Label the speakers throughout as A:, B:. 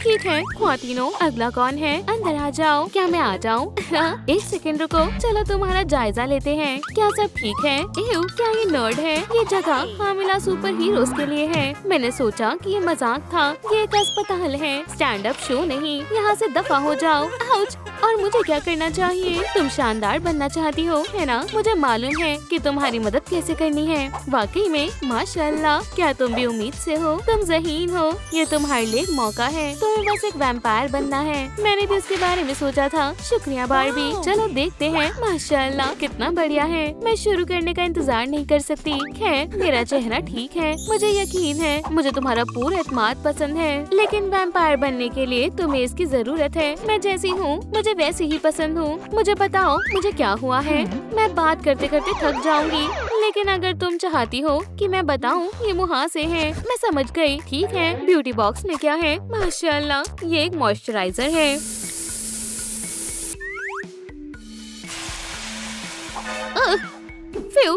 A: ठीक है ख्वातीनो, अगला कौन है? अंदर आ जाओ। क्या मैं आ जाऊँ? एक सेकंड रुको, चलो तुम्हारा जायजा लेते हैं। क्या सब ठीक है? एव, क्या ये नर्ड है? ये जगह हामिला सुपर हीरोज के लिए है। मैंने सोचा कि ये मजाक था। ये एक अस्पताल है, स्टैंड अप शो नहीं। यहाँ से दफा हो जाओ। आउच! और मुझे क्या करना चाहिए? तुम शानदार बनना चाहती हो, है ना? मुझे मालूम है कि तुम्हारी मदद कैसे करनी है। वाकई में माशाल्लाह, क्या तुम भी उम्मीद से हो? तुम ज़हीन हो। ये तुम्हारे लिए एक मौका है। तुम्हें बस एक वैम्पायर बनना है। मैंने भी इसके बारे में सोचा था। शुक्रिया बार्बी। चलो देखते हैं। माशाल्लाह, कितना बढ़िया है। मैं शुरू करने का इंतजार नहीं कर सकती। खैर, मेरा चेहरा ठीक है। मुझे यकीन है मुझे तुम्हारा पूरा एतमाद पसंद है, लेकिन वैम्पायर बनने के लिए तुम्हें इसकी जरूरत है। मैं जैसी हूँ मुझे वैसी ही पसंद हूँ। मुझे बताओ मुझे क्या हुआ है? मैं बात करते करते थक जाऊंगी, लेकिन अगर तुम चाहती हो कि मैं बताऊं, ये मुहासे हैं। मैं समझ गई। ठीक है, ब्यूटी बॉक्स में क्या है? माशाल्लाह, ये एक मॉइस्चराइजर है। फ्यू,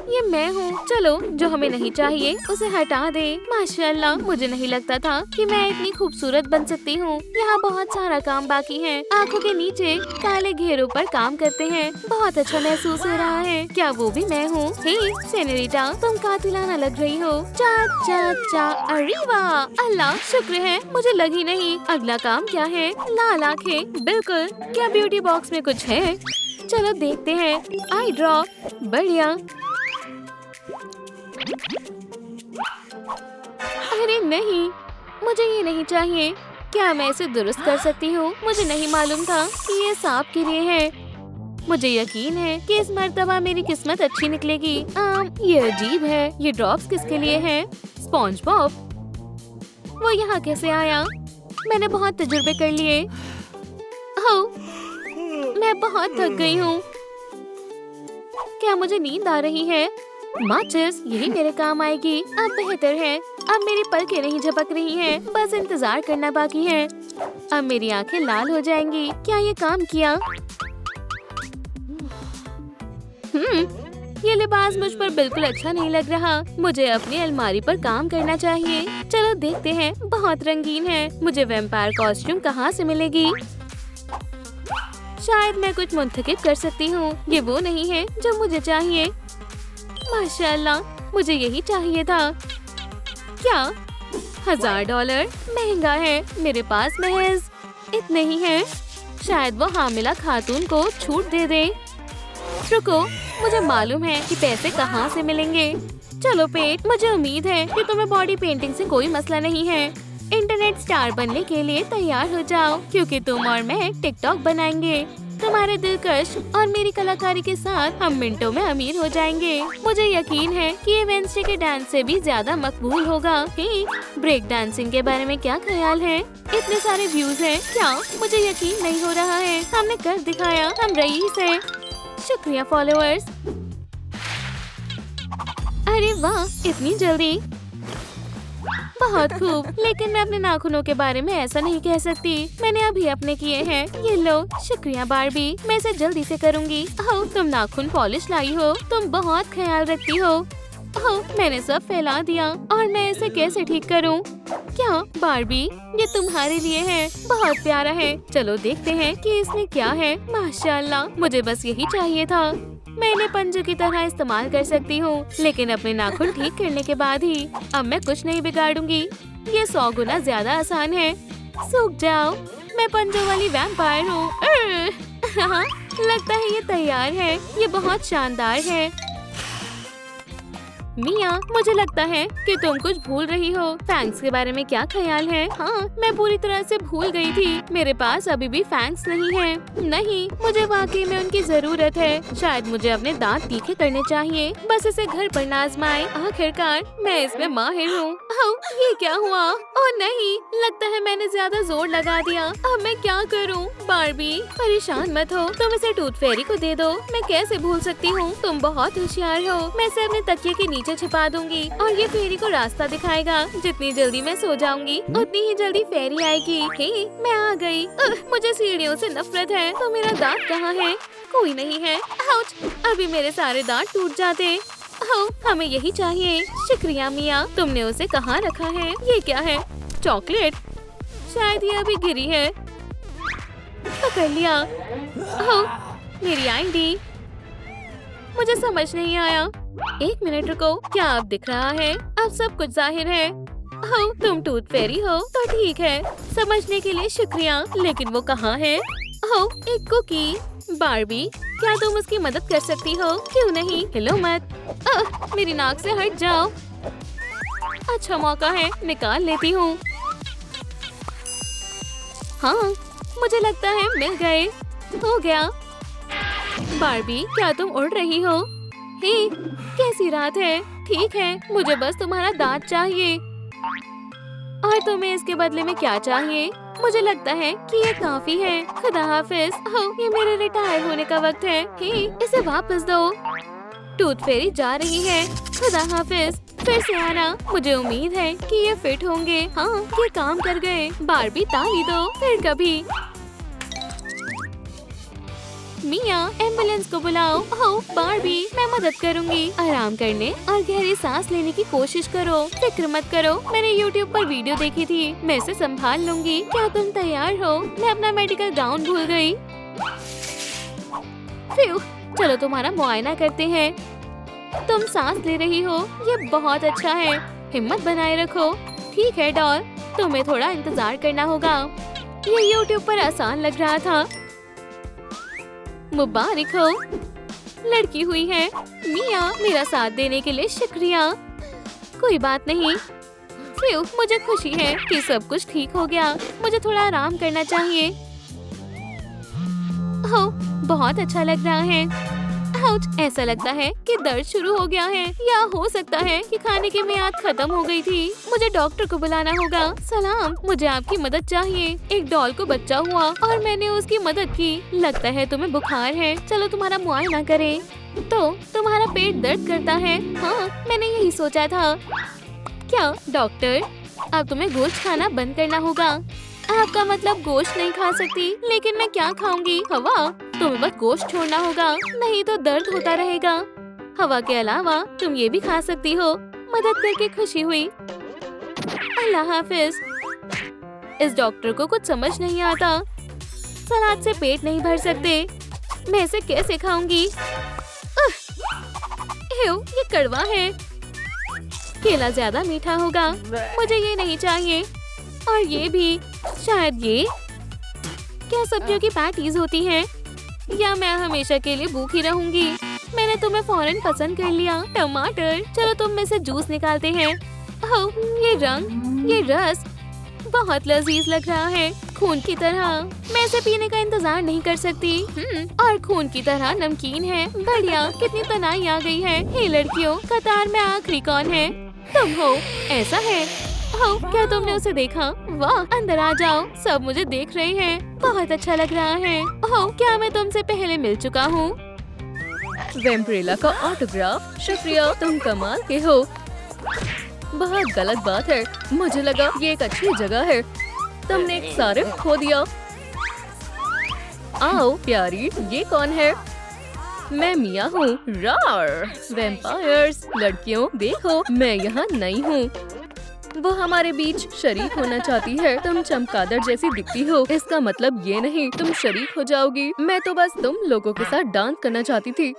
A: ये मैं हूँ। चलो, जो हमें नहीं चाहिए उसे हटा दे। माशाल्लाह, मुझे नहीं लगता था कि मैं इतनी खूबसूरत बन सकती हूँ। यहाँ बहुत सारा काम बाकी है। आँखों के नीचे काले घेरों पर काम करते हैं। बहुत अच्छा महसूस हो रहा है। क्या वो भी मैं हूँ? हे सेनोरिटा, तुम कातिलाना लग रही हो। चा चा चा, अरे वाह! अल्लाह शुक्र है, मुझे लगी नहीं। अगला काम क्या है? लाल आँखें। बिल्कुल। क्या ब्यूटी बॉक्स में कुछ है? चलो देखते हैं। आई ड्रॉप, बढ़िया। अरे नहीं, मुझे ये नहीं चाहिए। क्या मैं इसे दुरुस्त कर सकती हूँ? मुझे नहीं मालूम था कि ये सांप के लिए है। मुझे यकीन है कि इस मर्तबा मेरी किस्मत अच्छी निकलेगी। ये अजीब है। ये ड्रॉप्स किसके लिए हैं? Sponge Bob. वो यहाँ कैसे आया? मैंने बहुत तजुर्बे कर लिए। ओह, मैं बहुत थक गई हूँ। क्या मुझे नींद आ रही है? माचिस, यही मेरे काम आएगी। अब बेहतर है। अब मेरी पलकें नहीं झपक रही हैं। बस इंतजार करना बाकी है। अब मेरी आंखें लाल हो जाएंगी। क्या ये काम किया? ये लिबास मुझ पर बिल्कुल अच्छा नहीं लग रहा। मुझे अपनी अलमारी पर काम करना चाहिए। चलो देखते हैं। बहुत रंगीन है। मुझे वैम्पायर कॉस्ट्यूम कहाँ से मिलेगी? शायद मैं कुछ मुंतखब कर सकती हूँ। ये वो नहीं है जो मुझे चाहिए। माशाल्लाह, मुझे यही चाहिए था। क्या? $1000 महंगा है। मेरे पास महज इतने ही है। शायद वो हामिला खातून को छूट दे दे। रुको, मुझे मालूम है कि पैसे कहाँ से मिलेंगे। चलो पेट, मुझे उम्मीद है कि तुम्हें बॉडी पेंटिंग से कोई मसला नहीं है। इंटरनेट स्टार बनने के लिए तैयार हो जाओ, क्योंकि तुम और मैं टिकटॉक बनाएंगे। तुम्हारे दिलकश और मेरी कलाकारी के साथ हम मिनटों में अमीर हो जाएंगे। मुझे यकीन है कि ये वेंसडे के डांस से भी ज्यादा मकबूल होगा। ब्रेक डांसिंग के बारे में क्या ख्याल है? इतने सारे व्यूज हैं। क्या? मुझे यकीन नहीं हो रहा है। हमने कर दिखाया। हम रईस हैं। शुक्रिया फॉलोअर्स। अरे वाह, इतनी जल्दी! बहुत खूब, लेकिन मैं अपने नाखूनों के बारे में ऐसा नहीं कह सकती। मैंने अभी अपने किए हैं। ये लो। शुक्रिया बार्बी, मैं इसे जल्दी से करूँगी। ओह, तुम नाखून पॉलिश लाई हो। तुम बहुत ख्याल रखती हो। ओह, मैंने सब फैला दिया और मैं इसे कैसे ठीक करूँ? क्या बार्बी, ये तुम्हारे लिए है। बहुत प्यारा है। चलो देखते हैं कि इसमें क्या है। माशाल्लाह, मुझे बस यही चाहिए था। मैं इन्हें पंजों की तरह इस्तेमाल कर सकती हूँ, लेकिन अपने नाखून ठीक करने के बाद ही। अब मैं कुछ नहीं बिगाड़ूंगी। ये 100 गुना ज्यादा आसान है। सूख जाओ, मैं पंजों वाली वैम्पायर हूँ। लगता है ये तैयार है। ये बहुत शानदार है। मिया, मुझे लगता है कि तुम कुछ भूल रही हो। फैंक्स के बारे में क्या ख्याल है? हाँ, मैं पूरी तरह से भूल गई थी। मेरे पास अभी भी फैंक्स नहीं हैं। नहीं, मुझे वाकई में उनकी जरूरत है। शायद मुझे अपने दांत तीखे करने चाहिए। बस इसे घर पर न आजमाएं। आखिरकार मैं इसमें माहिर हूँ। ये क्या हुआ? ओह नहीं, लगता है मैंने ज्यादा जोर लगा दिया। अब मैं क्या करूँ? बार्बी, परेशान मत हो। तुम इसे टूथ फेरी को दे दो। मैं कैसे भूल सकती हूँ? तुम बहुत होशियार हो। मैं इसे अपने तकिए के नीचे छिपा दूंगी और ये फेरी को रास्ता दिखाएगा। जितनी जल्दी मैं सो जाऊंगी, उतनी ही जल्दी फेरी आएगी। हे, मैं आ गई। मुझे सीढ़ियों से नफरत है। तो मेरा दांत कहाँ है? कोई नहीं है। आउच! अभी मेरे सारे दांत टूट जाते। हमें यही चाहिए। शुक्रिया मिया, तुमने उसे कहाँ रखा है? ये क्या है? चॉकलेट? शायद ये अभी गिरी है। पकड़ लिया। ओह, मेरी आईडी। मुझे समझ नहीं आया। 1 मिनट रुको, क्या अब दिख रहा है? अब सब कुछ जाहिर है। ओह, तुम टूथ फेरी हो तो ठीक है। समझने के लिए शुक्रिया, लेकिन वो कहाँ है? ओह, एक कुकी। बार्बी, क्या तुम उसकी मदद कर सकती हो? क्यों नहीं? हिलो मत। मेरी नाक से हट जाओ। अच्छा मौका है, निकाल लेती हूँ। हाँ, मुझे लगता है मिल गए। हो गया। बार्बी, क्या तुम उड़ रही हो? हे, कैसी रात है? ठीक है, मुझे बस तुम्हारा दांत चाहिए। और तुम्हें इसके बदले में क्या चाहिए? मुझे लगता है कि ये काफी है। खुदा हाफिज। ओह, ये मेरे रिटायर होने का वक्त है। हे, इसे वापस दो। टूथ फेरी जा रही है। खुदा हाफिज। फिर से आना। मुझे उम्मीद है कि ये फिट होंगे। हाँ, ये काम कर गए। बार्बी, ताली दो। फिर कभी। मिया, एम्बुलेंस को बुलाओ। ओह, बार्बी, मैं मदद करूंगी। आराम करने और गहरी सांस लेने की कोशिश करो। फिक्र मत करो, मैंने YouTube पर वीडियो देखी थी। मैं इसे संभाल लूंगी। क्या तुम तैयार हो? मैं अपना मेडिकल गाउन भूल गई। फिर चलो तुम्हारा मुआयना करते हैं। तुम सांस ले रही हो, ये बहुत अच्छा है। हिम्मत बनाए रखो। ठीक है डॉल, तुम्हें थोड़ा इंतजार करना होगा। ये YouTube पर आसान लग रहा था। मुबारक हो, लड़की हुई है। मिया, मेरा साथ देने के लिए शुक्रिया। कोई बात नहीं। फिर मुझे खुशी है कि सब कुछ ठीक हो गया। मुझे थोड़ा आराम करना चाहिए। ओह, बहुत अच्छा लग रहा है। आउच, ऐसा लगता है कि दर्द शुरू हो गया है, या हो सकता है कि खाने की मियाद खत्म हो गई थी। मुझे डॉक्टर को बुलाना होगा। सलाम, मुझे आपकी मदद चाहिए। एक डॉल को बच्चा हुआ और मैंने उसकी मदद की। लगता है तुम्हें बुखार है। चलो तुम्हारा मुआयना करें। तो तुम्हारा पेट दर्द करता है? हाँ, मैंने यही सोचा था। क्या डॉक्टर, अब तुम्हें गोश्त खाना बंद करना होगा। आपका मतलब गोश्त नहीं खा सकती? लेकिन मैं क्या खाऊंगी? हवा, तुम्हें बस गोश्त छोड़ना होगा, नहीं तो दर्द होता रहेगा। हवा के अलावा तुम ये भी खा सकती हो। मदद करके खुशी हुई। अल्लाह हाफिज। इस डॉक्टर को कुछ समझ नहीं आता। सलाद से पेट नहीं भर सकते। मैं इसे कैसे खाऊंगी? ये कड़वा है। केला ज्यादा मीठा होगा। मुझे ये नहीं चाहिए। और ये भी। शायद ये। क्या सब्जियों की पैटीज होती हैं? या मैं हमेशा के लिए भूखी रहूंगी? मैंने तुम्हें फौरन पसंद कर लिया। टमाटर, चलो तुम में से जूस निकालते हैं। ओह, ये रंग, ये रस बहुत लजीज लग रहा है। खून की तरह। मैं इसे पीने का इंतजार नहीं कर सकती। और खून की तरह नमकीन है। बढ़िया, कितनी तनाई आ गई है। हे लड़कियों, कतार में आखिरी कौन है? तुम हो। ऐसा है? ओह, क्या तुमने उसे देखा? वाह, अंदर आ जाओ। सब मुझे देख रहे हैं। बहुत अच्छा लग रहा है। ओह, क्या मैं तुमसे पहले मिल चुका हूँ? वेम्ब्रेला का ऑटोग्राफ। शुक्रिया, तुम कमाल के हो। बहुत गलत बात है। मुझे लगा ये एक अच्छी जगह है। तुमने एक सारिफ खो दिया। आओ प्यारी, ये कौन है? मैं मिया हूँ। रार, वैम्पायर्स। लड़कियों देखो, मैं यहाँ नई हूँ। वो हमारे बीच शरीक होना चाहती है। तुम चमगादड़ जैसी दिखती हो। इसका मतलब ये नहीं तुम शरीक हो जाओगी। मैं तो बस तुम लोगों के साथ डांस करना चाहती थी।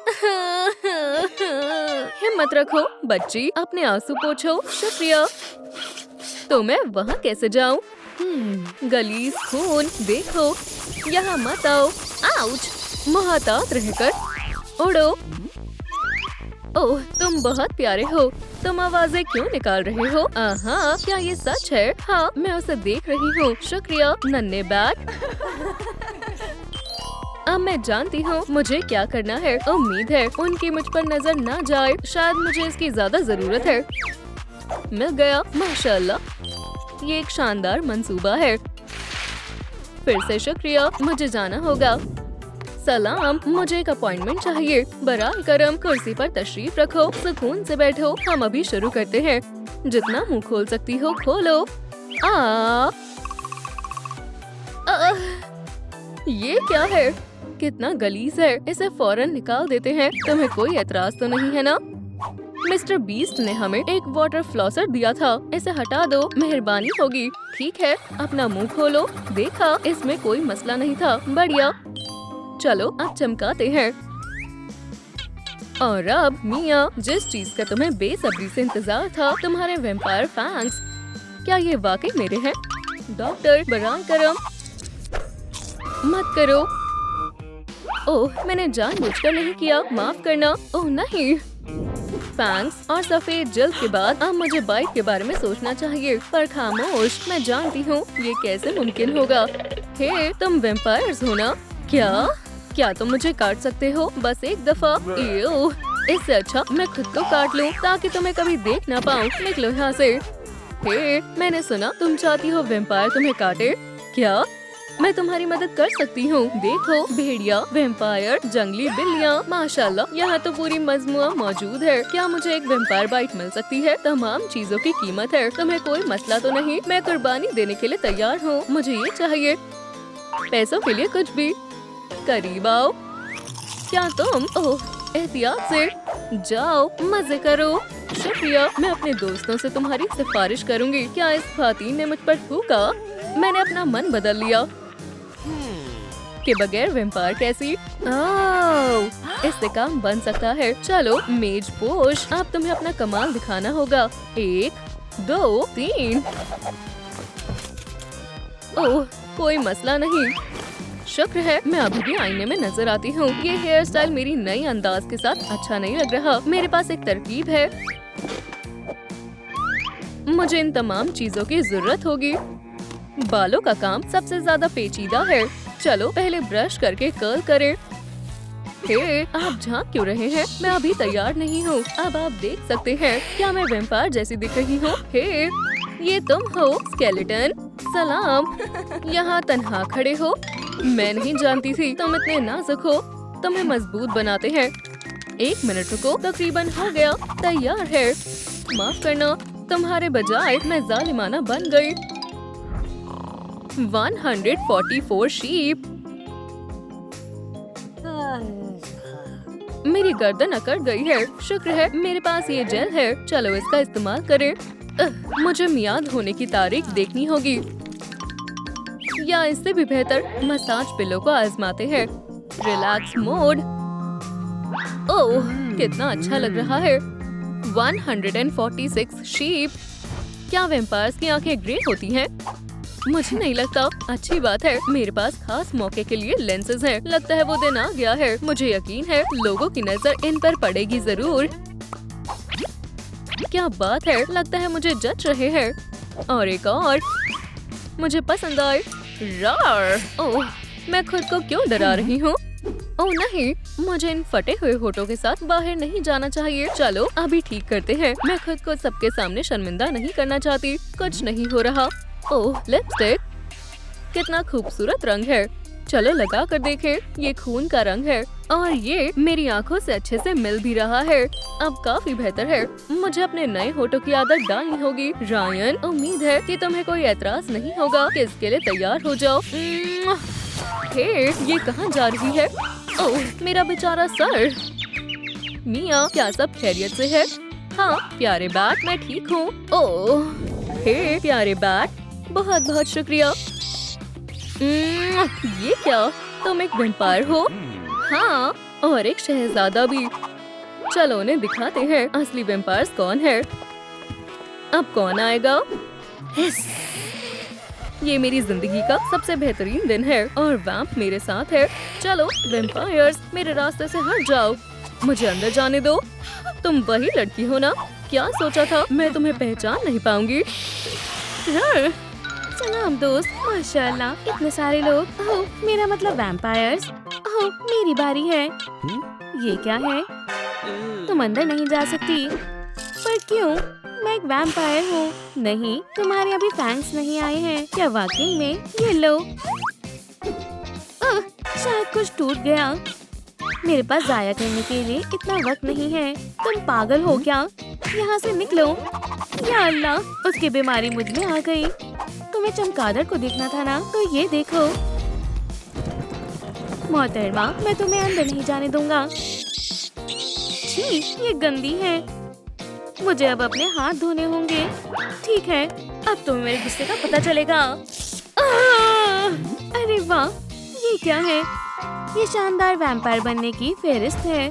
A: हिम्मत रखो बच्ची, अपने आंसू पोंछो। शुक्रिया। तो मैं वहाँ कैसे जाऊँ? गलीज खून, देखो। यहाँ मत आओ। आउच, मोहतात रहकर उड़ो। ओह, तुम बहुत प्यारे हो। तुम आवाजें क्यों निकाल रहे हो? आहा, क्या ये सच है? हाँ, मैं उसे देख रही हूँ। शुक्रिया नन्हे बैग। अब मैं जानती हूँ मुझे क्या करना है। उम्मीद है उनकी मुझ पर नजर ना जाए। शायद मुझे इसकी ज्यादा जरूरत है। मिल गया, माशाल्लाह। ये एक शानदार मंसूबा है। फिर से शुक्रिया, मुझे जाना होगा। सलाम, मुझे एक अपॉइंटमेंट चाहिए। बराह करम, कुर्सी पर तशरीफ रखो। सुकून से बैठो। हम अभी शुरू करते हैं। जितना मुंह खोल सकती हो खोलो। ये क्या है? कितना गलीज है। इसे फौरन निकाल देते हैं। तुम्हें कोई एतराज तो नहीं है ना? मिस्टर बीस्ट ने हमें एक वाटर फ्लॉसर दिया था, इसे हटा दो, मेहरबानी होगी। ठीक है, अपना मुंह खोलो। देखा, इसमें कोई मसला नहीं था। बढ़िया, चलो अब चमकाते हैं। और अब मिया, जिस चीज का तुम्हें बेसब्री से इंतजार था, तुम्हारे वैम्पायर फैंग्स। क्या ये वाकई मेरे हैं? डॉक्टर, बराए करम मत करो। ओह, मैंने जानबूझकर नहीं किया, माफ करना। ओह नहीं। फैंग्स और सफेद जल्द के बाद अब मुझे बाइट के बारे में सोचना चाहिए, पर खामोश, मैं जानती हूँ ये कैसे मुमकिन होगा। हे, तुम वैम्पायर्स हो ना? क्या तुम मुझे काट सकते हो? बस एक दफा। एओ, इससे अच्छा मैं खुद को काट लूं ताकि तुम्हें कभी देख ना पाऊं। निकलो यहाँ से। हे, मैंने सुना तुम चाहती हो वैम्पायर तुम्हें काटे। क्या मैं तुम्हारी मदद कर सकती हूँ? देखो, भेड़िया, वैम्पायर, जंगली बिल्लियाँ, माशाल्लाह, यहाँ तो पूरी मजमुआ मौजूद है। क्या मुझे एक वैम्पायर बाइट मिल सकती है? तमाम चीजों की कीमत है। तुम्हें कोई मसला तो नहीं? मैं कुर्बानी देने के लिए तैयार हूँ। मुझे ये चाहिए, पैसों के लिए कुछ भी। करीब आओ। क्या तुम? ओह, एहतियात से जाओ, मजे करो। शुक्रिया, मैं अपने दोस्तों से तुम्हारी सिफारिश करूंगी। क्या इस खातून ने मुझ पर थूका? मैंने अपना मन बदल लिया। के बगैर वैम्पायर कैसी? ओह, इससे काम बन सकता है। चलो मेज पोश, अब तुम्हें अपना कमाल दिखाना होगा। 1, 2, 3। ओह, कोई मसला नहीं। शुक्र है, मैं अभी भी आईने में नजर आती हूँ। ये हेयर स्टाइल मेरी नई अंदाज के साथ अच्छा नहीं लग रहा। मेरे पास एक तरकीब है। मुझे इन तमाम चीजों की जरूरत होगी। बालों का काम सबसे ज्यादा पेचीदा है। चलो पहले ब्रश करके कर्ल करें। हे, आप झांक क्यों रहे हैं? मैं अभी तैयार नहीं हूँ। अब आप देख सकते हैं, क्या मैं वैम्पायर जैसी दिख रही हूँ? हे, ये तुम हो स्केलेटन? सलाम। यहाँ तन्हा खड़े हो? मैं नहीं जानती थी तुम इतने नाजुक हो। तुम्हें मजबूत बनाते हैं। 1 मिनट रुको, तकरीबन हो गया, तैयार है। माफ करना, तुम्हारे बजाय मैं जालिमाना बन गई। 144 शीप। मेरी गर्दन अकड़ गई है। शुक्र है मेरे पास ये जेल है। चलो इसका इस्तेमाल करें। मुझे मियाद होने की तारीख देखनी होगी, या इससे भी बेहतर मसाज पिलो को आजमाते हैं। Relax mode. ओह, कितना अच्छा लग रहा है। 146 शीप। क्या वैम्पायर्स की आंखें ग्रे होती हैं? मुझे नहीं लगता। अच्छी बात है, मेरे पास खास मौके के लिए लेंसेज हैं। लगता है वो दिन आ गया है। मुझे यकीन है लोगों की नजर इन पर पड़ेगी जरूर। क्या बात है, लगता है मुझे जज रहे हैं। और एक और, मुझे पसंद आए। रार। ओह, मैं खुद को क्यों डरा रही हूँ? ओह नहीं, मुझे इन फटे हुए होठों के साथ बाहर नहीं जाना चाहिए। चलो अभी ठीक करते हैं। मैं खुद को सबके सामने शर्मिंदा नहीं करना चाहती। कुछ नहीं हो रहा। ओह, लिपस्टिक, कितना खूबसूरत रंग है। चलो लगा कर देखें। ये खून का रंग है और ये मेरी आंखों से अच्छे से मिल भी रहा है। अब काफी बेहतर है। मुझे अपने नए होठों की आदत डालनी होगी। रायन, उम्मीद है कि तुम्हें कोई एतराज नहीं होगा। इसके लिए तैयार हो जाओ। हे, ये कहाँ जा रही है? ओह, मेरा बेचारा सर। मिया, क्या सब खैरियत से है? हाँ प्यारे बैट, मैं ठीक हूँ। ओह, हे प्यारे बैट, बहुत बहुत शुक्रिया। ये क्या? तुम एक वैम्पायर हो? हाँ, और एक शहजादा भी। चलो उन्हें दिखाते हैं असली वैम्पायर्स कौन है। अब कौन आएगा? ये मेरी जिंदगी का सबसे बेहतरीन दिन है और वैम्प मेरे साथ है। चलो वैम्पायर्स, मेरे रास्ते से हट जाओ। मुझे अंदर जाने दो। तुम वही लड़की हो ना? क्या सोचा था मैं तुम्हें पहचान नहीं पाऊंगी?
B: सलाम दोस्त, माशाल्लाह इतने सारे लोग। ओह, मेरा मतलब वैम्पायर्स। ओह, मेरी बारी है। ये क्या है? तुम अंदर नहीं जा सकती। पर क्यों? मैं एक वैम्पायर हूँ। नहीं, तुम्हारे अभी फैंग्स नहीं आए हैं। क्या वाकई में? ये लो। शायद कुछ टूट गया। मेरे पास जाया करने के लिए इतना वक्त नहीं है। तुम पागल हो क्या? यहाँ से निकलो। या अल्लाह, उसकी बीमारी मुझ में आ गई। तुम्हें चमगादड़ को देखना था ना? तो ये देखो। मोहतरमा, मैं तुम्हें अंदर नहीं जाने दूंगा। छी, ये गंदी है। मुझे अब अपने हाथ धोने होंगे। ठीक है, अब तो मेरे गुस्से का पता चलेगा। अरे वाह, ये क्या है? ये शानदार वैम्पायर बनने की फेहरिस्त है।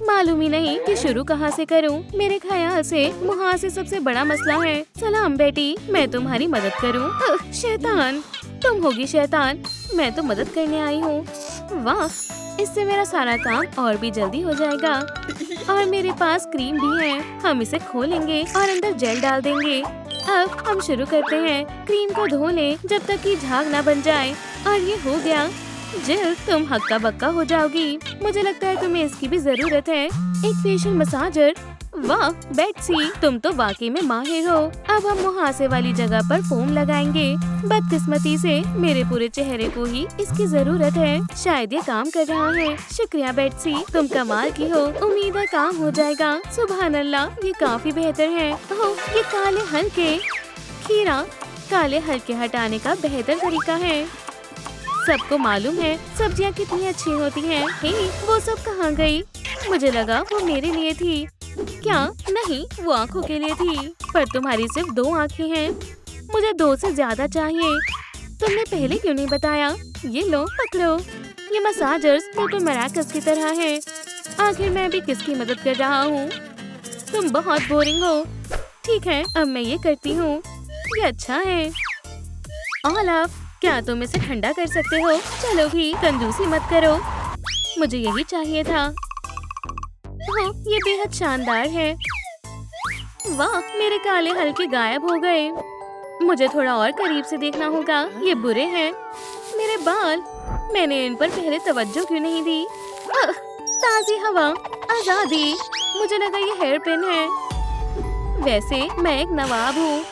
B: मालूम ही नहीं कि शुरू कहाँ से करूं। मेरे ख्याल से मुहासे सबसे बड़ा मसला है। सलाम बेटी, मैं तुम्हारी मदद करूं? शैतान, तुम होगी शैतान। मैं तो मदद करने आई हूँ। वाह, इससे मेरा सारा काम और भी जल्दी हो जाएगा। और मेरे पास क्रीम भी है। हम इसे खोलेंगे और अंदर जेल डाल देंगे। अब हम शुरू करते हैं। क्रीम को धो लें जब तक कि झाग ना बन जाए। और ये हो गया। जिल, तुम हक्का बक्का हो जाओगी। मुझे लगता है तुम्हें इसकी भी जरूरत है। एक फेशियल मसाजर। वाह बेट्सी, तुम तो वाकई में माहिर हो। अब हम मुहासे वाली जगह पर फोम लगाएंगे। बदकिस्मती से मेरे पूरे चेहरे को ही इसकी जरूरत है। शायद ये काम कर रहा है। शुक्रिया बेट्सी, तुम कमाल की हो। उम्मीद है काम हो जाएगा। सुभान अल्लाह, ये काफी बेहतर है। ओह, ये काले हल्के। खीरा, काले हल्के हटाने का बेहतर तरीका है। सबको मालूम है सब्जियां कितनी अच्छी होती हैं। हे, वो सब कहाँ गई? मुझे लगा वो मेरे लिए थी। क्या? नहीं, वो आँखों के लिए थी। पर तुम्हारी सिर्फ 2 आँखें हैं। मुझे 2 से ज्यादा चाहिए। तुमने पहले क्यों नहीं बताया? ये लो, पकड़ो। ये मसाजर्स बिल्कुल मराकस की तरह है। आखिर मैं भी किसकी मदद कर रहा हूँ? तुम बहुत बोरिंग हो। ठीक है, अब मैं ये करती हूँ। ये अच्छा है। ओलाफ, क्या तुम इसे ठंडा कर सकते हो? चलो भी, कंजूसी मत करो। मुझे यही चाहिए था। ओह, ये बेहद शानदार है। वाह, मेरे काले हल्के गायब हो गए। मुझे थोड़ा और करीब से देखना होगा। ये बुरे हैं। मेरे बाल, मैंने इन पर पहले तवज्जो क्यों नहीं दी? ताज़ी हवा, आजादी। मुझे लगा ये हेयर पिन है। वैसे मैं एक नवाब हूँ।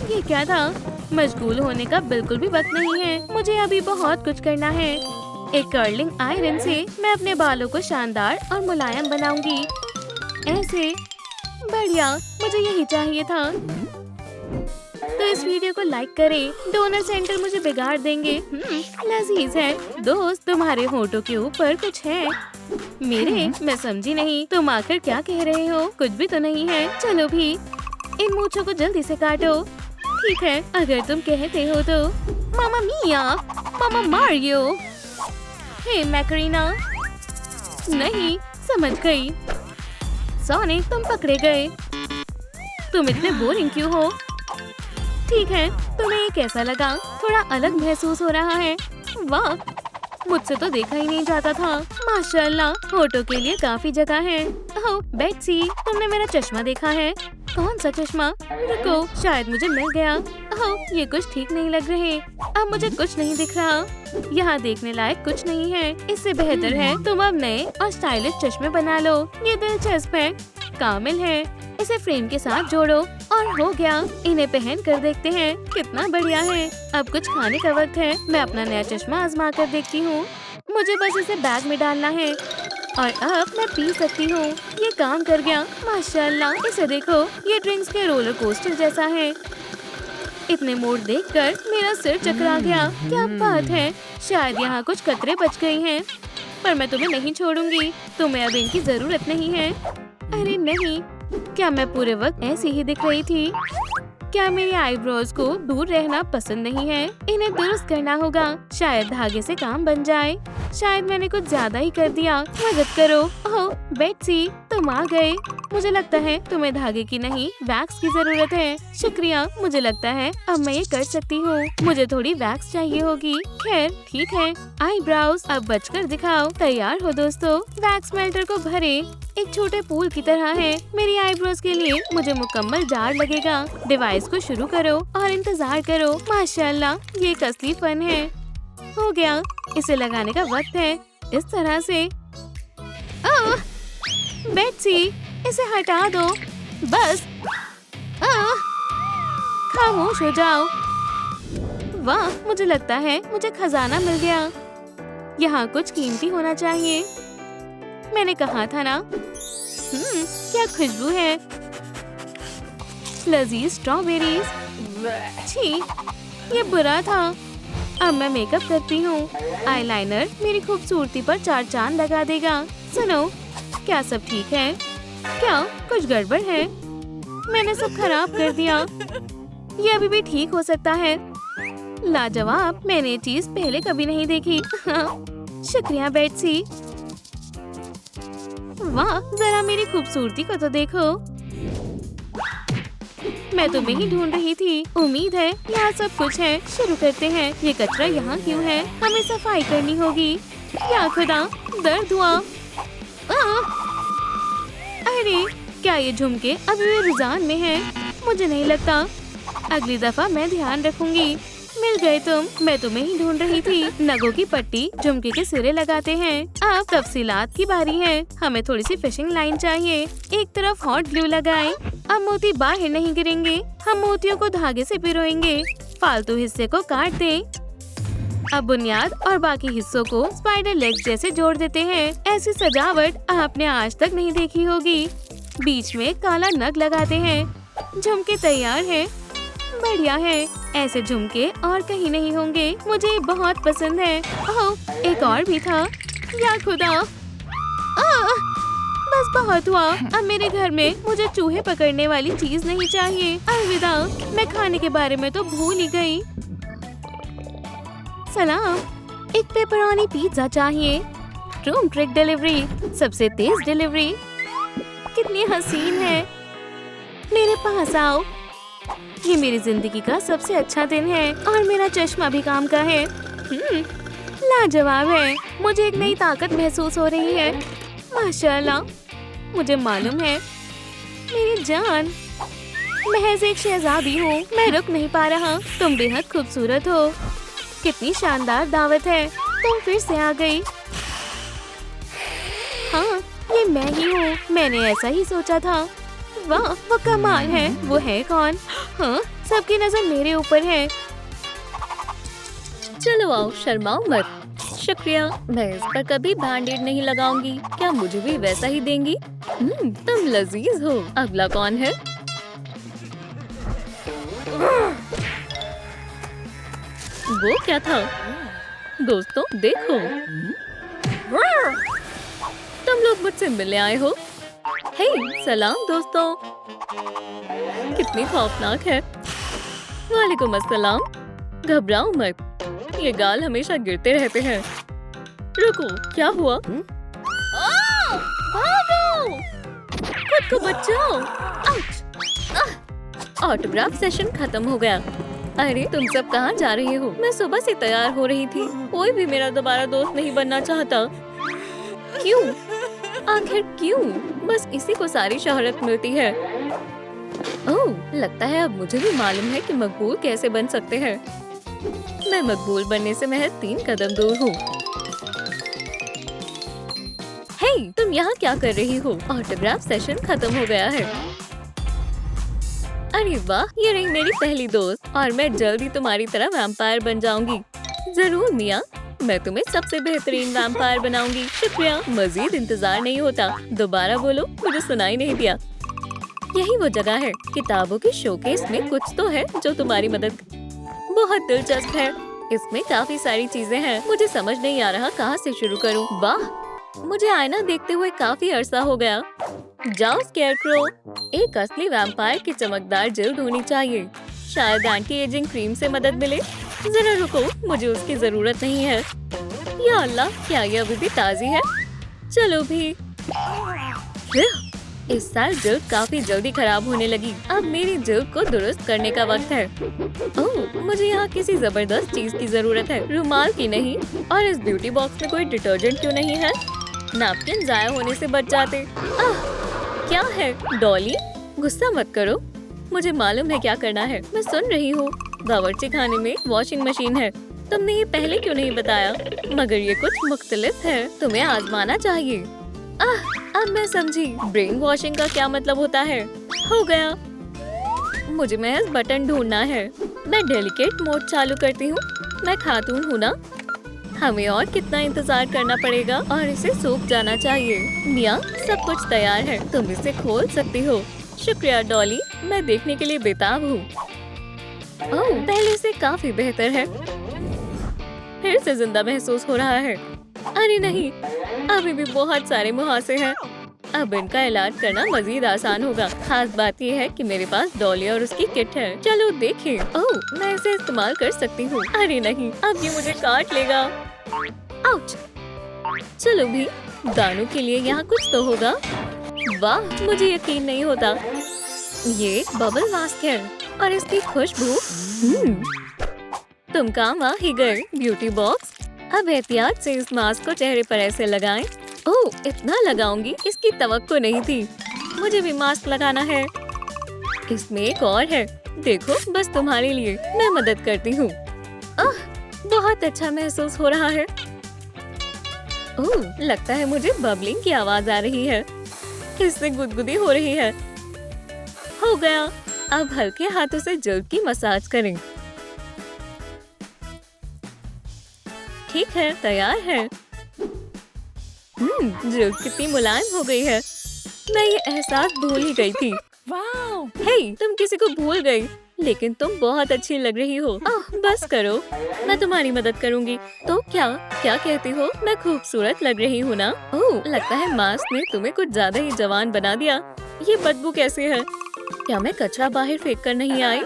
B: ये क्या था? मशगूल होने का बिल्कुल भी वक्त नहीं है। मुझे अभी बहुत कुछ करना है। एक कर्लिंग आयरन से मैं अपने बालों को शानदार और मुलायम बनाऊंगी। ऐसे। बढ़िया, मुझे यही चाहिए था। तो इस वीडियो को लाइक करें। डोनर सेंटर मुझे बिगाड़ देंगे। लजीज है। दोस्त, तुम्हारे होठों के ऊपर कुछ है। मेरे? मैं समझी नहीं। तुम आखिर क्या कह रहे हो? कुछ भी तो नहीं है। चलो भी, इन मूंछों को जल्दी से काटो। ठीक है, अगर तुम कहते हो तो। मामा मिया, मामा मारियो। हे मैकरीना। नहीं, समझ गई। सोनिक, तुम पकड़े गए। तुम इतने बोरिंग क्यों हो? ठीक है, तुम्हें ये कैसा लगा? थोड़ा अलग महसूस हो रहा है। वाह, मुझसे तो देखा ही नहीं जाता था। माशाल्लाह, होठों के लिए काफी जगह है। ओह बेट्सी, तुमने मेरा चश्मा देखा है? कौन सा चश्मा? रुको, शायद मुझे मिल गया। ओह, ये कुछ ठीक नहीं लग रहे। अब मुझे कुछ नहीं दिख रहा। यहाँ देखने लायक कुछ नहीं है। इससे बेहतर है तुम अब नए और स्टाइलिश चश्मे बना लो। ये दिलचस्प है, कामिल है। इसे फ्रेम के साथ जोड़ो और हो गया। इन्हें पहन कर देखते हैं कितना बढ़िया है। अब कुछ खाने का वक्त है। मैं अपना नया चश्मा आजमा कर देखती हूँ। मुझे बस इसे बैग में डालना है और अब मैं पी सकती हूँ। ये काम कर गया। माशाल्लाह, इसे देखो, ये ड्रिंक्स के रोलर कोस्टर जैसा है। इतने मोड़ देखकर मेरा सिर चकरा गया। क्या बात है? शायद यहाँ कुछ कतरे बच गई हैं। पर मैं तुम्हें नहीं छोड़ूंगी। तुम्हें अब इनकी जरूरत नहीं है। अरे नहीं, क्या मैं पूरे वक्त ऐसी ही दिख रही थी? क्या मेरी आईब्रोज को दूर रहना पसंद नहीं है? इन्हें दुरुस्त करना होगा। शायद धागे से काम बन जाए। शायद मैंने कुछ ज्यादा ही कर दिया। मदद करो। ओह बेट्सी, तुम आ गए। मुझे लगता है तुम्हें धागे की नहीं, वैक्स की जरूरत है। शुक्रिया, मुझे लगता है अब मैं ये कर सकती हूँ। मुझे थोड़ी वैक्स चाहिए होगी। खैर ठीक है। आईब्रोज अब बचकर दिखाओ। तैयार हो दोस्तों? वैक्स मेल्टर को भरे। एक छोटे पूल की तरह है। मेरी आईब्रोज के लिए मुझे मुकम्मल जार लगेगा। डिवाइस को शुरू करो और इंतजार करो। माशाल्लाह, ये एक असली फन है। हो गया, इसे लगाने का वक्त है। इस तरह से। ओह बेट्सी, इसे हटा दो बस। खामोश हो जाओ। वाह, मुझे लगता है मुझे खजाना मिल गया। यहाँ कुछ कीमती होना चाहिए। मैंने कहा था ना। क्या खुशबू है। लजीज स्ट्रॉबेरीज। छी, ये बुरा था। अब मैं मेकअप करती हूँ। आईलाइनर मेरी खूबसूरती पर 4 चांद लगा देगा। सुनो, क्या सब ठीक है? क्या कुछ गड़बड़ है? मैंने सब खराब कर दिया। ये अभी भी ठीक हो सकता है। लाजवाब, मैंने ये चीज पहले कभी नहीं देखी। शुक्रिया बेट्सी। वाह, जरा मेरी खूबसूरती को तो देखो। मैं तुम्हें ही ढूंढ रही थी। उम्मीद है यहाँ सब कुछ है। शुरू करते हैं। ये कचरा यहाँ क्यों है? हमें सफाई करनी होगी। या खुदा, दर्द हुआ। अरे, क्या ये झुमके अभी भी रुझान में हैं? मुझे नहीं लगता। अगली दफा मैं ध्यान रखूंगी। मिल गए तुम। मैं तुम्हें ही ढूंढ रही थी। नगों की पट्टी झुमके के सिरे लगाते हैं। अब तफसीलात की बारी है। हमें थोड़ी सी फिशिंग लाइन चाहिए। एक तरफ हॉट ग्लू लगाएं। अब मोती बाहर नहीं गिरेंगे। हम मोतियों को धागे से पिरोएंगे। फालतू हिस्से को काट दें। अब बुनियाद और बाकी हिस्सों को स्पाइडर लेग्स जैसे जोड़ देते हैं। ऐसी सजावट आपने आज तक नहीं देखी होगी। बीच में काला नग लगाते हैं। झुमके तैयार हैं। बढ़िया है। ऐसे झुमके और कहीं नहीं होंगे। मुझे बहुत पसंद है। ओह, एक और भी था। या खुदा, बस बहुत हुआ। अब मेरे घर में मुझे चूहे पकड़ने वाली चीज नहीं चाहिए। अलविदा। मैं खाने के बारे में तो भूल ही गई। सलाम, एक पेपरोनी पिज्जा चाहिए। रूम ट्रिक डिलीवरी, सबसे तेज डिलीवरी। कितनी हसीन है। मेरे पास आओ। ये मेरी जिंदगी का सबसे अच्छा दिन है और मेरा चश्मा भी काम का है। लाजवाब है। मुझे एक नई ताकत महसूस हो रही है। माशाल्लाह, मुझे मालूम है मेरी जान। महज एक शहजादी हूँ। मैं रुक नहीं पा रहा। तुम बेहद खूबसूरत हो। कितनी शानदार दावत है। तुम फिर से आ गई। हाँ, ये मैं ही हूँ। मैंने ऐसा ही सोचा था। वाह, वो कमाल है। वो है कौन? हाँ, सबकी नजर मेरे ऊपर है।
A: चलो आओ, शर्माओ मत। शुक्रिया, मैं इस पर कभी बैंडेड नहीं लगाऊंगी। क्या मुझे भी वैसा ही देंगी? तुम लजीज हो। अगला कौन है? वो क्या था? दोस्तों देखो, तुम लोग मुझसे मिलने आए हो। हे, सलाम दोस्तों। कितनी खौफनाक है। वालेकुम अस्सलाम। घबराओ मत, ये गाल हमेशा गिरते रहते हैं। रुको, क्या हुआ? भागो! खुद को बचाओ। ऑटोग्राफ सेशन खत्म हो गया। अरे, तुम सब कहाँ जा रहे हो? मैं सुबह से तैयार हो रही थी। कोई भी मेरा दोबारा दोस्त नहीं बनना चाहता। क्यों? आखिर क्यों? बस इसी को सारी शोहरत मिलती है। ओह, लगता है अब मुझे भी मालूम है कि मकबूल कैसे बन सकते हैं। मैं मकबूल बनने से महज 3 कदम दूर हूँ। हे, तुम यहाँ क्या कर रही हो? ऑटोग्राफ सेशन खत्म हो गया है। अरे वाह, ये रही मेरी पहली दोस्त और मैं जल्द ही तुम्हारी तरह वैम्पायर बन जाऊंगी। जरूर मिया, मैं तुम्हें सबसे बेहतरीन वैम्पायर बनाऊंगी। शुक्रिया, मजीद इंतजार नहीं होता। दोबारा बोलो, मुझे सुनाई नहीं दिया। यही वो जगह है। किताबों के शोकेस में कुछ तो है जो तुम्हारी मदद। बहुत दिलचस्प है। इसमें काफी सारी चीजें हैं। मुझे समझ नहीं आ रहा कहाँ से शुरू करूँ। वाह, मुझे आईना देखते हुए काफी अरसा हो गया। जाओ स्केयरक्रो, एक असली वैम्पायर की चमकदार जिल्द होनी चाहिए। शायद एंटी एजिंग क्रीम से मदद मिले। जरा रुको, मुझे उसकी जरूरत नहीं है। या अल्लाह, क्या ये अभी भी ताजी है? चलो भी। इस साल जिल्द काफी जल्दी खराब होने लगी। अब मेरी जिल्द को दुरुस्त करने का वक्त है। ओह, मुझे यहाँ किसी जबरदस्त चीज की जरूरत है। रुमाल की नहीं। और इस ब्यूटी बॉक्स में कोई डिटर्जेंट क्यों नहीं है? नैपकिन जाया होने से बच जाते। क्या है? डॉली, गुस्सा मत करो। मुझे मालूम है क्या करना है। मैं सुन रही हूँ। बावर्ची खाने में वॉशिंग मशीन है। तुमने ये पहले क्यों नहीं बताया? मगर ये कुछ मुख्तलिफ है। तुम्हें आजमाना चाहिए। अब मैं समझी। ब्रेन वॉशिंग का क्या मतलब होता है। हो गया। मुझे महज बटन ढूंढना है। मैं डेलिकेट मोड चालू करती हूँ। मैं खातून हूँ ना। हमें और कितना इंतजार करना पड़ेगा और इसे सूख जाना चाहिए। मियाँ, सब कुछ तैयार है। तुम इसे खोल सकती हो। शुक्रिया डॉली, मैं देखने के लिए बेताब हूँ। ओह, पहले से काफी बेहतर है। फिर से जिंदा महसूस हो रहा है। अरे नहीं, अभी भी बहुत सारे मुहासे हैं।
B: अब इनका इलाज करना मजीद आसान होगा। खास बात यह है कि मेरे पास डॉली और उसकी किट है। चलो देखें। ओह, मैं इसे इस्तेमाल कर सकती हूँ। अरे नहीं, अब ये मुझे काट लेगा। आउच! चलो भी, दानों के लिए यहाँ कुछ तो होगा। वाह, मुझे यकीन नहीं होता। ये एक बबल मास्क है और इसकी खुशबू। तुम काम आ ही गए, ब्यूटी बॉक्स। अब एहतियात से इस मास्क को चेहरे पर ऐसे लगाएं। ओह, इतना लगाऊंगी, इसकी तवक्को नहीं थी। मुझे भी मास्क लगाना है। इसमें एक और है, देखो, बस तुम्हारे लिए। मैं मदद करती हूँ। बहुत अच्छा महसूस हो रहा है। ओह, लगता है मुझे बबलिंग की आवाज आ रही है। इससे गुदगुदी हो रही है। हो गया। अब हल्के हाथों से जल्द की मसाज करें। ठीक है, तैयार है। जल्द कितनी मुलायम हो गई है। मैं ये एहसास भूल ही गई थी। हे, तुम किसी को भूल गई, लेकिन तुम बहुत अच्छी लग रही हो। बस करो, मैं तुम्हारी मदद करूंगी। तो क्या कहती हो? मैं खूबसूरत लग रही हूँ ना? ओह, लगता है मास्क ने तुम्हें कुछ ज्यादा ही जवान बना दिया। ये बदबू कैसे है? क्या मैं कचरा बाहर फेंक कर नहीं आई?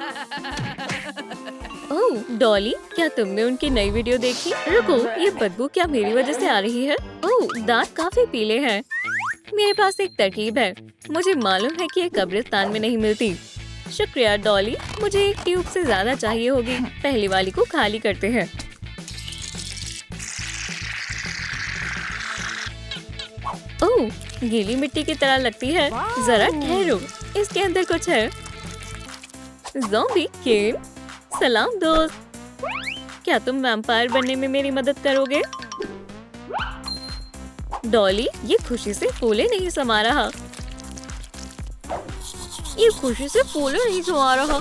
B: ओह, डॉली, क्या तुमने उनकी नई वीडियो देखी? रुको, ये बदबू क्या मेरी वजह से आ रही है? ओह, दांत काफी पीले हैं। मेरे पास एक तरकीब है। मुझे मालूम है कि ये कब्रिस्तान में नहीं मिलती। शुक्रिया डॉली, मुझे एक ट्यूब से ज्यादा चाहिए होगी। पहली वाली को खाली करते हैं। ओह, गीली मिट्टी की तरह लगती है। जरा ठहरो, इसके अंदर कुछ है। ज़ॉम्बी केन, सलाम दोस्त। क्या तुम वैम्पायर बनने में मेरी मदद करोगे? डॉली, ये खुशी से फूले नहीं समा रहा। ये खुशी से फूले नहीं समा रहा।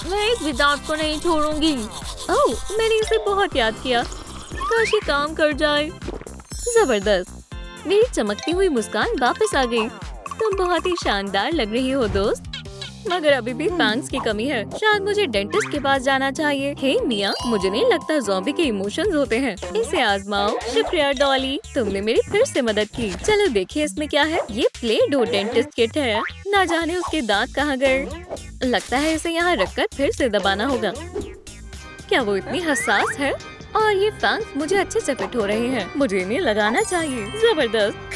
B: मैं एक भी दांत को नहीं छोड़ूंगी। ओह, मैंने इसे बहुत याद किया। काश ये काम कर जाए। जबरदस्त, मेरी चमकती हुई मुस्कान वापस आ गई। तुम बहुत ही शानदार लग रही हो दोस्त, मगर अभी भी फैंग्स की कमी है। शायद मुझे डेंटिस्ट के पास जाना चाहिए। हे मिया, मुझे नहीं लगता ज़ॉम्बी के इमोशंस होते हैं। इसे आजमाओ। शुक्रिया डॉली, तुमने मेरी फिर से मदद की। चलो देखिए इसमें क्या है। ये प्ले डो डेंटिस्ट किट है। ना जाने उसके दांत कहाँ गए। लगता है इसे यहाँ रखकर फिर से दबाना होगा। क्या वो इतनी हसास है? और ये फैंग्स मुझे अच्छे से फिट हो रहे हैं। मुझे इन्हें लगाना चाहिए। जबरदस्त।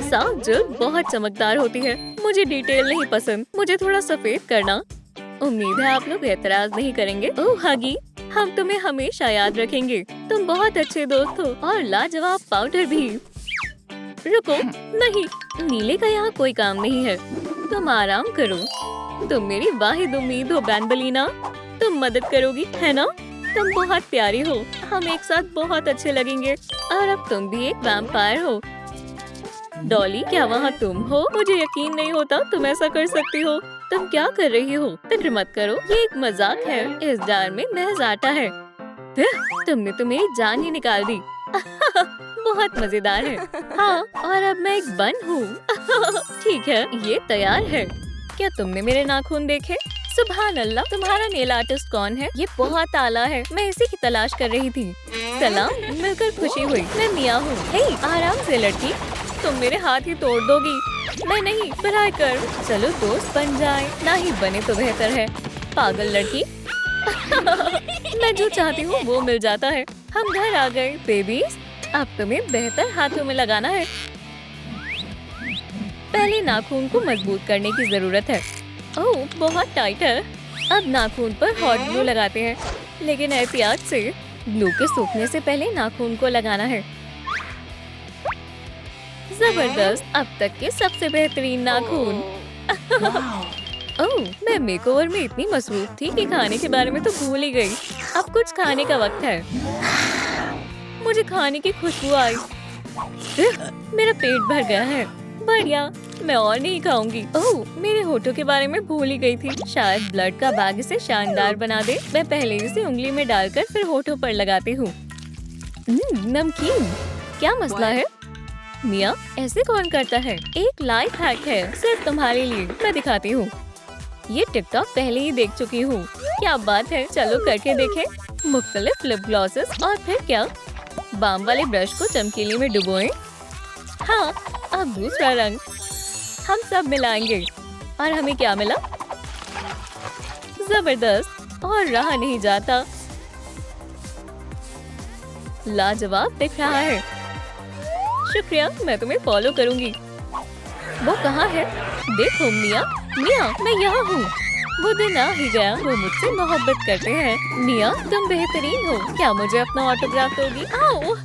B: साफ जल्द बहुत चमकदार होती है। मुझे डिटेल नहीं पसंद, मुझे थोड़ा सफेद करना। उम्मीद है आप लोग एतराज नहीं करेंगे। ओह हगी, हम तुम्हें हमेशा याद रखेंगे। तुम बहुत अच्छे दोस्त हो और लाजवाब पाउडर भी। रुको, नहीं, नीले का यहाँ कोई काम नहीं है। तुम आराम करो। तुम मेरी वाहिद उम्मीद हो बैंबलीना। तुम मदद करोगी, है ना? तुम बहुत प्यारी हो। हम एक साथ बहुत अच्छे लगेंगे। और अब तुम भी एक वैम्पायर हो। डॉली, क्या वहाँ तुम हो? मुझे यकीन नहीं होता तुम ऐसा कर सकती हो। तुम क्या कर रही हो? फिक्र मत करो, ये एक मजाक है। इस जार में महज आटा है। तुमने तो मेरी जान ही निकाल दी। बहुत मजेदार है। हाँ, और अब मैं एक बन हूँ। ठीक है, ये तैयार है। क्या तुमने मेरे नाखून देखे? सुभान अल्लाह, तुम्हारा नेल आर्टिस्ट कौन है? ये बहुत आला है। मैं इसी की तलाश कर रही थी। सलाम, मिलकर खुशी हुई। मैं मिया हूँ। हे, आराम से लड़की, तुम मेरे हाथ ही तोड़ दोगी। मैं नहीं, भलाई कर। चलो दोस्त बन जाए। ना ही बने तो बेहतर है। पागल लड़की। मैं जो चाहती हूँ वो मिल जाता है। हम घर आ गए बेबीज। अब तुम्हें बेहतर हाथों में लगाना है। पहले नाखून को मजबूत करने की जरूरत है। ओह, बहुत टाइट है। अब नाखून पर हॉट ग्लू लगाते हैं, लेकिन एहतियात से। ग्लू के सूखने से पहले नाखून को लगाना है। जबरदस्त, अब तक के सबसे बेहतरीन नाखून। ओह, मैं मेकओवर में इतनी मसरूफ थी कि खाने के बारे में तो भूल ही गई। अब कुछ खाने का वक्त है। मुझे खाने की खुशबू आई। मेरा पेट भर गया है। बढ़िया, मैं और नहीं खाऊंगी। ओह, मेरे होठों के बारे में भूल ही गई थी। शायद ब्लड का बैग इसे शानदार बना दे। मैं पहले इसे उंगली में डालकर फिर होठों पर लगाती हूँ। नमकीन, क्या मसला है? मिया, ऐसे कौन करता है? एक लाइफ हैक है सिर्फ तुम्हारे लिए। मैं दिखाती हूँ। ये टिकटॉक पहले ही देख चुकी हूँ। क्या बात है, चलो करके देखें। मुख्तलिफ लिप ग्लॉसेस और फिर क्या? बाम वाले ब्रश को चमकीली में डुबोएं। हाँ, अब दूसरा रंग हम सब मिलाएंगे। और हमें क्या मिला? जबरदस्त और रहा नहीं जाता। लाजवाब दिख रहा है। शुक्रिया, मैं तुम्हें फॉलो करूंगी। वो कहाँ है? देखो मिया, मिया मैं यहाँ हूँ। वो दिन आ ही गया। वो मुझसे मोहब्बत करते हैं। मिया तुम बेहतरीन हो। क्या मुझे अपना ऑटोग्राफ दोगी? आओ,